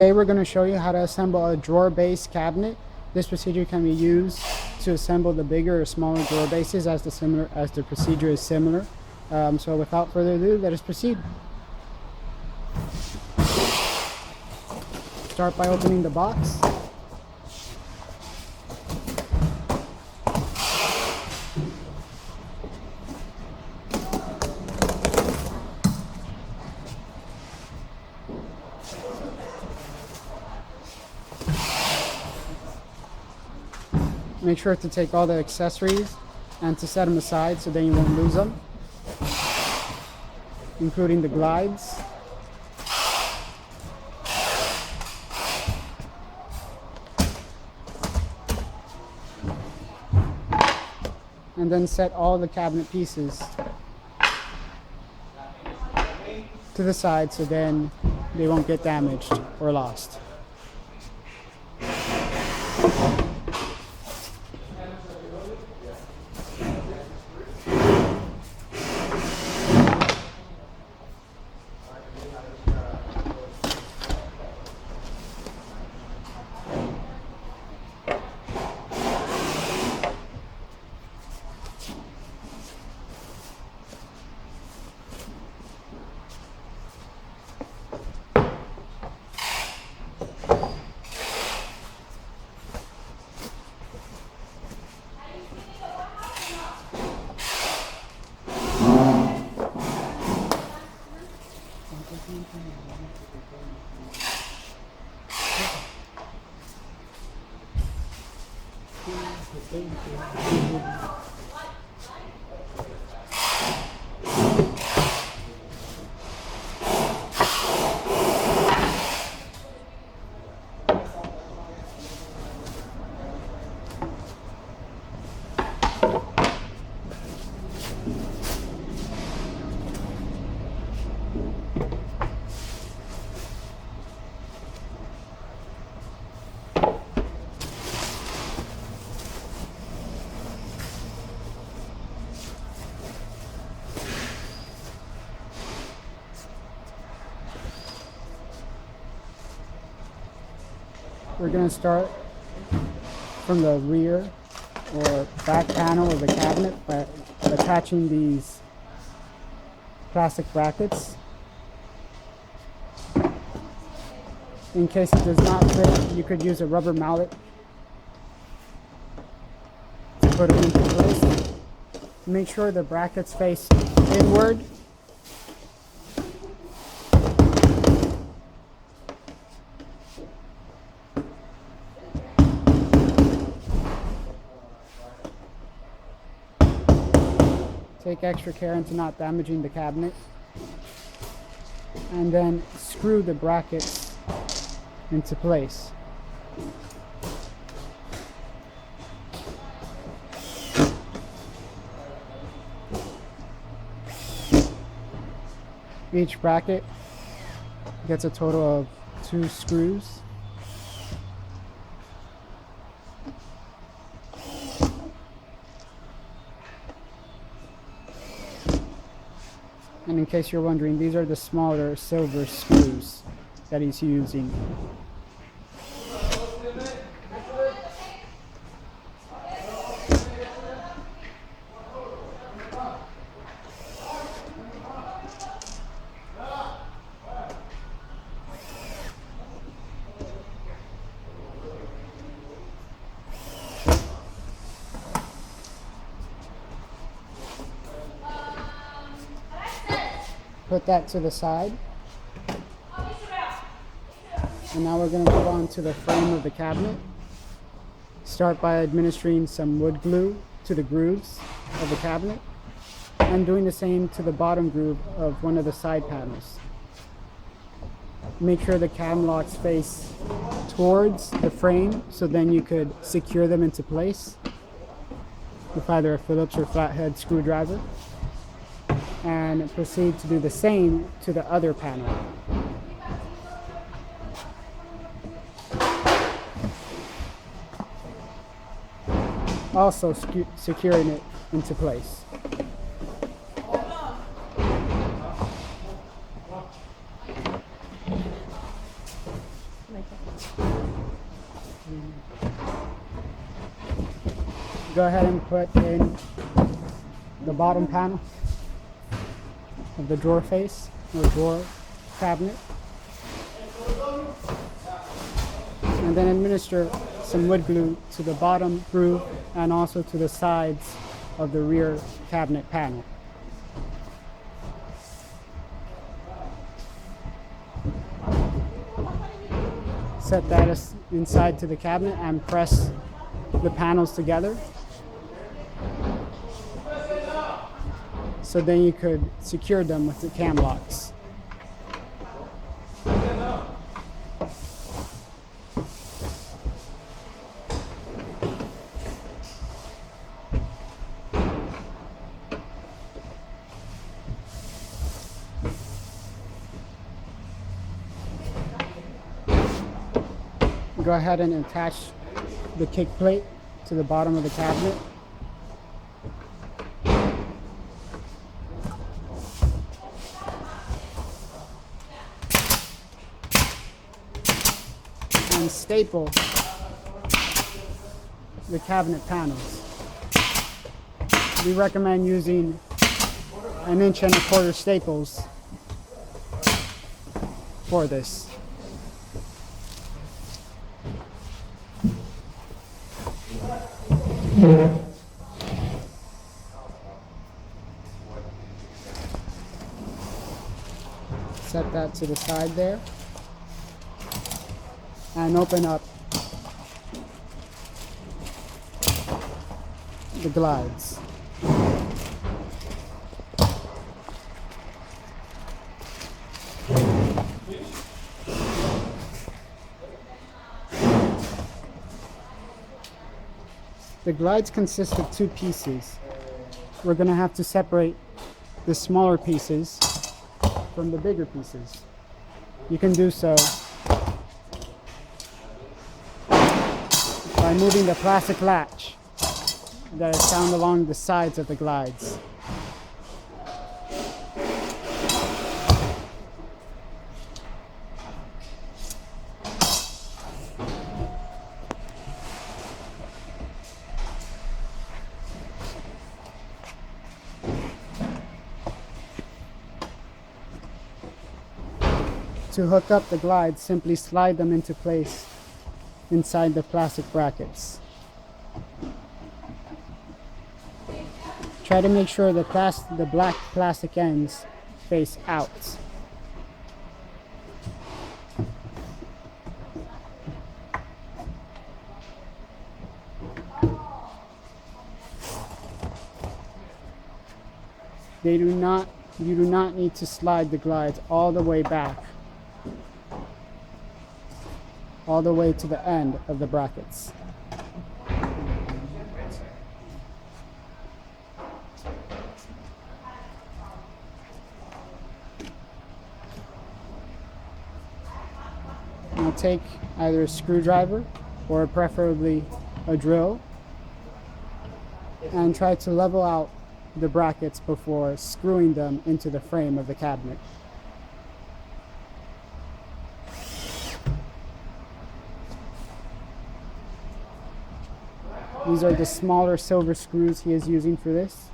Today we're going to show you how to assemble a drawer-based cabinet. This procedure can be used to assemble the bigger or smaller drawer bases as the procedure is similar. So without further ado, let us proceed. Start by opening the box. Make sure to take all the accessories and to set them aside so then you won't lose them, including the glides. And then set all the cabinet pieces to the side so then they won't get damaged or lost. We're going to start from the rear or back panel of the cabinet by attaching these plastic brackets. In case it does not fit, you could use a rubber mallet to put them into place. Make sure the brackets face inward. Take extra care into not damaging the cabinet. And then screw the brackets into place. Each bracket gets a total of 2 screws. And in case you're wondering, these are the smaller silver screws that he's using. Put that to the side. And now we're going to move on to the frame of the cabinet. Start by administering some wood glue to the grooves of the cabinet and doing the same to the bottom groove of one of the side panels. Make sure the cam locks face towards the frame so then you could secure them into place with either a Phillips or flathead screwdriver. And proceed to do the same to the other panel. Also securing it into place. Go ahead and put in the bottom panel of the drawer face or drawer cabinet, and then administer some wood glue to the bottom groove and also to the sides of the rear cabinet panel. Set that inside to the cabinet and press the panels together. So then you could secure them with the cam locks. Go ahead and attach the kick plate to the bottom of the cabinet. And staple the cabinet panels. We recommend using 1 1/4 inch staples for this. Set that to the side there and open up the glides. The glides consist of 2 pieces. We're going to have to separate the smaller pieces from the bigger pieces. You can do so by moving the plastic latch that is found along the sides of the glides. To hook up the glides, simply slide them into place inside the plastic brackets. Try to make sure the black plastic ends face out. You do not need to slide the glides all the way back, all the way to the end of the brackets. Now take either a screwdriver or preferably a drill and try to level out the brackets before screwing them into the frame of the cabinet. These are the smaller silver screws he is using for this.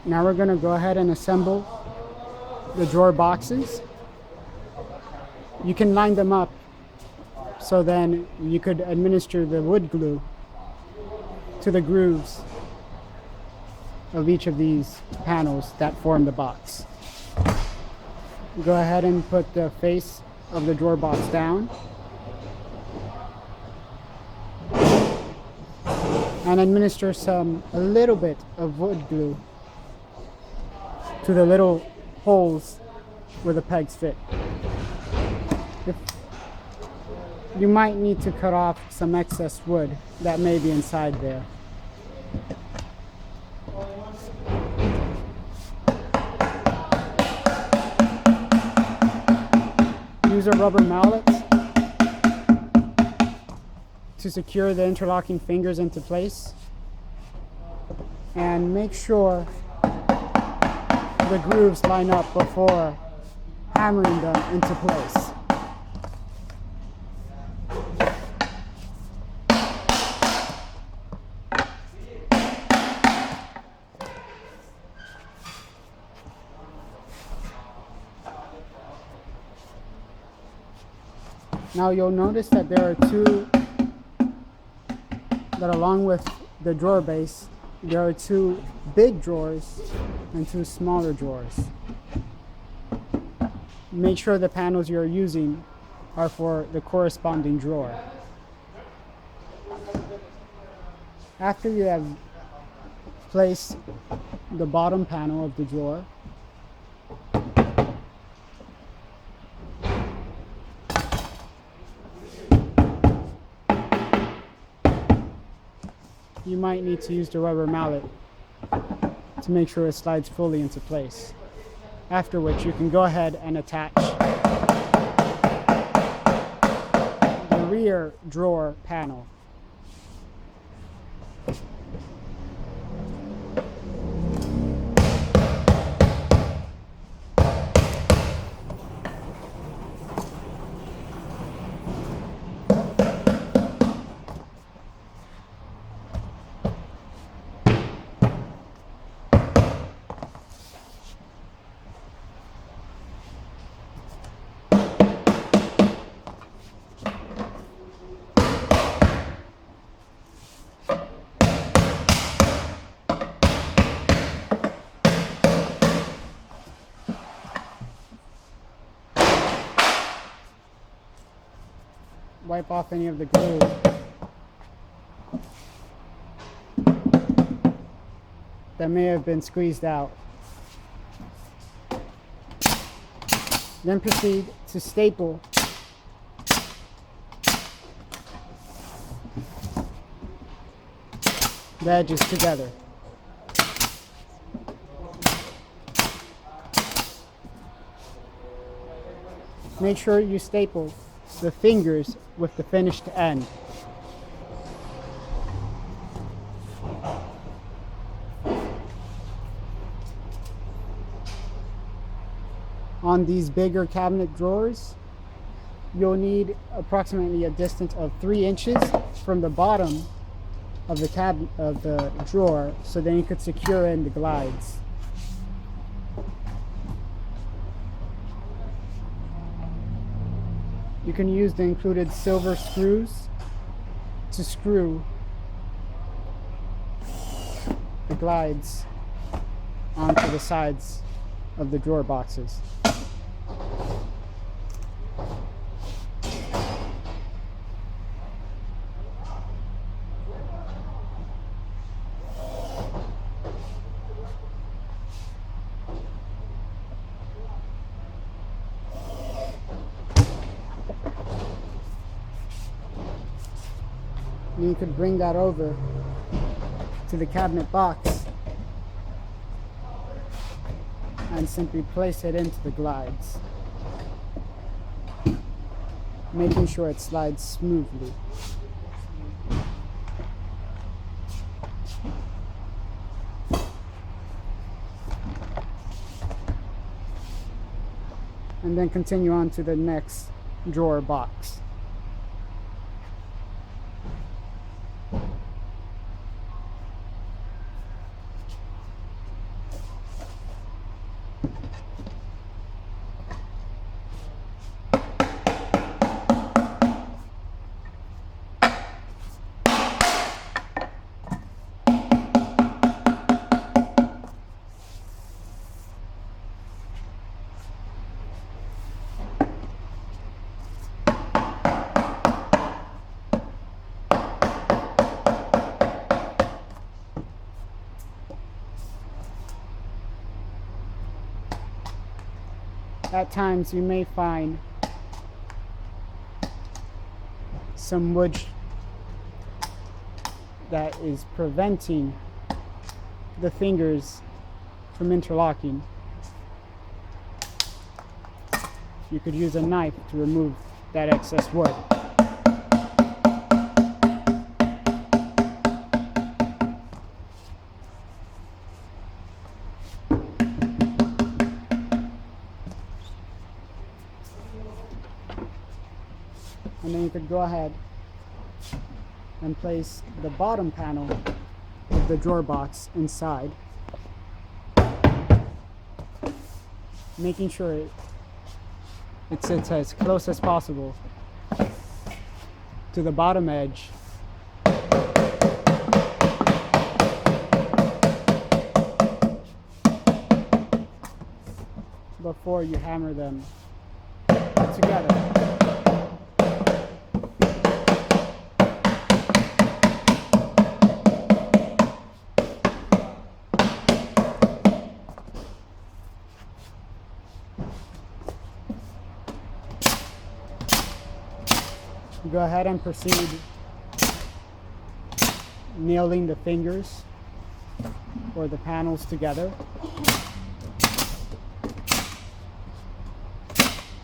Now we're going to go ahead and assemble the drawer boxes. You can line them up so then you could administer the wood glue to the grooves of each of these panels that form the box. Go ahead and put the face of the drawer box down and administer a little bit of wood glue to the little holes where the pegs fit. You might need to cut off some excess wood that may be inside there. Use a rubber mallet to secure the interlocking fingers into place, and make sure the grooves line up before hammering them into place. Now you'll notice that there are along with the drawer base, there are two big drawers and two smaller drawers. Make sure the panels you're using are for the corresponding drawer. After you have placed the bottom panel of the drawer, you might need to use the rubber mallet to make sure it slides fully into place. After which you can go ahead and attach the rear drawer panel. Wipe off any of the glue. That may have been squeezed out. Then proceed to staple the edges together. Make sure you staple the fingers with the finished end. On these bigger cabinet drawers, you'll need approximately a distance of 3 inches from the bottom of the drawer, so then you could secure in the glides. You can use the included silver screws to screw the glides onto the sides of the drawer boxes. You could bring that over to the cabinet box and simply place it into the glides, making sure it slides smoothly. And then continue on to the next drawer box. At times you may find some wood that is preventing the fingers from interlocking. You could use a knife to remove that excess wood. And then you could go ahead and place the bottom panel of the drawer box inside, making sure it sits as close as possible to the bottom edge before you hammer them together. Go ahead and proceed nailing the fingers or the panels together.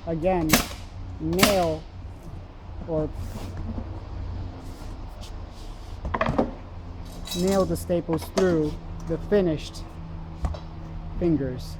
Again, nail the staples through the finished fingers.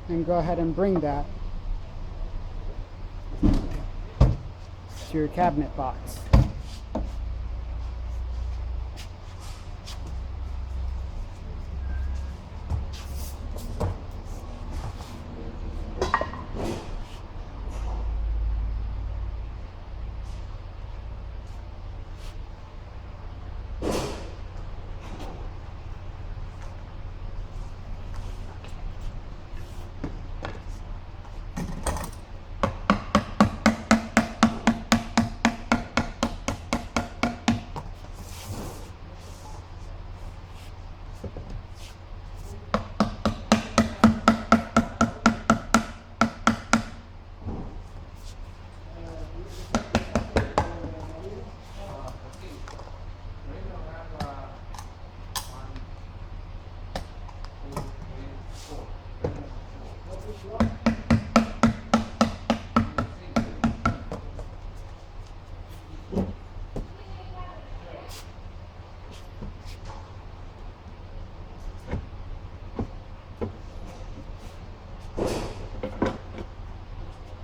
And go ahead and bring that to your cabinet box.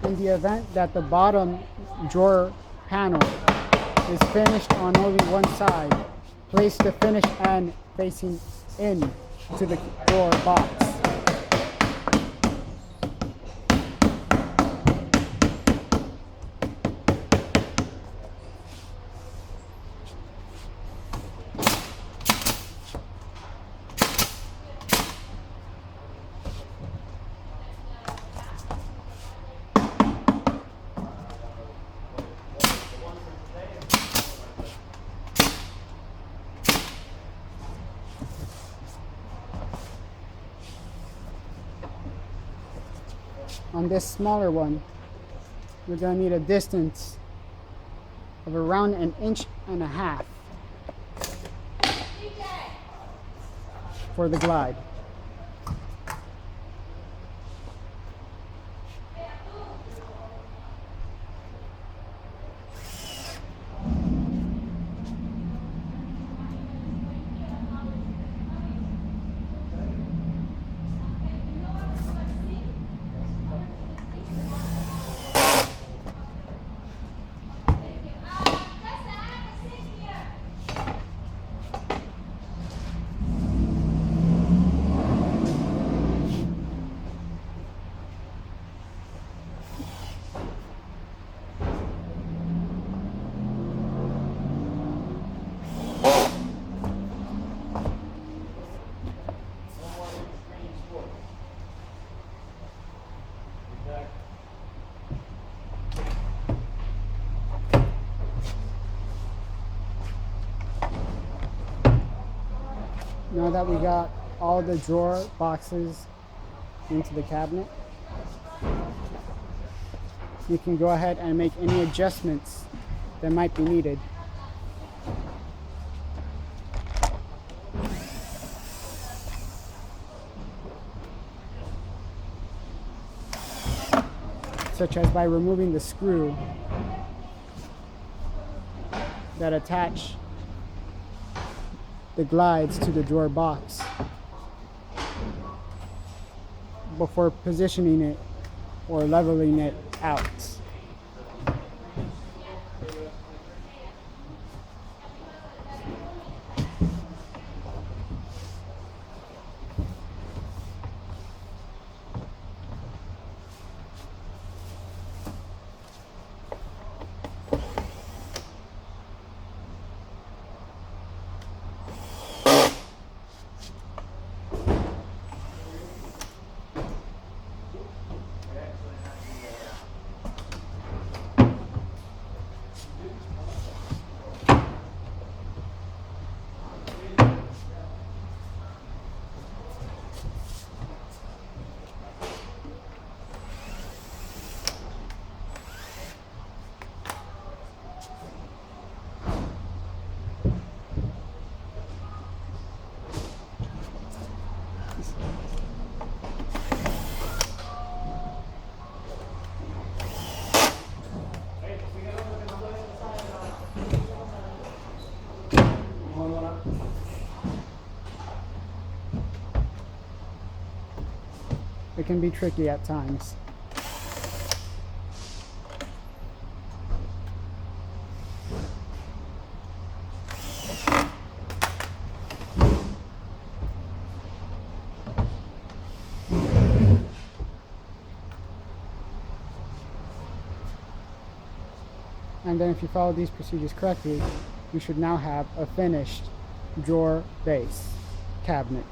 In the event that the bottom drawer panel is finished on only one side, place the finished end facing in to the drawer box. On this smaller one, we're going to need a distance of around 1.5 inches for the glide. Now that we got all the drawer boxes into the cabinet, you can go ahead and make any adjustments that might be needed. Such as by removing the screw that attach the glides to the drawer box before positioning it or leveling it out. It can be tricky at times. And then if you follow these procedures correctly, you should now have a finished drawer base cabinet.